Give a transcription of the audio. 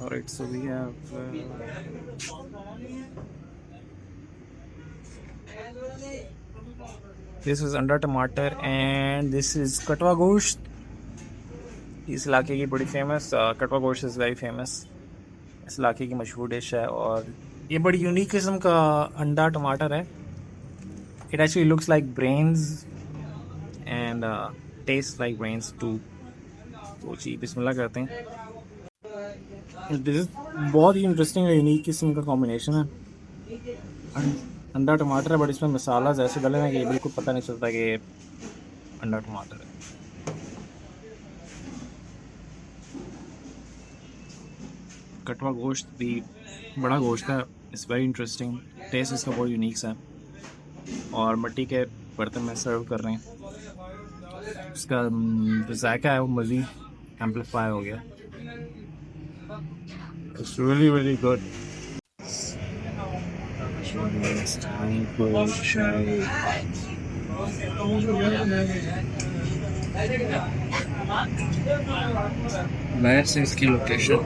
Alright, so we have this is under tomato and this is Katwa Gosht. इस इलाके की बड़ी famous कटवा गोश्त इज़ वेरी फेमस। इस इलाके की मशहूर डिश है और ये बड़ी यूनिक किस्म का अंडा टमाटर है। It actually looks like brains and taste like brains too. तो जी बिस्मिल्लाह करते हैं। दिस बहुत ही इंटरेस्टिंग और यूनिक किस्म का कॉम्बिनेशन है। अंडा टमाटर है बट इसमें मसाला ऐसे डले हैं कि बिल्कुल पता नहीं चलता कि अंडा टमाटर है। कटवा गोश्त भी बड़ा गोश्त है। It's very interesting. टेस्ट इसका बहुत यूनिक है और मिट्टी के बर्तन में सर्व कर रहे हैं। इसका जो जायका है वो मज़ीद एम्पलीफाई हो गया। It's really very good. मैं से इसकी लोकेशन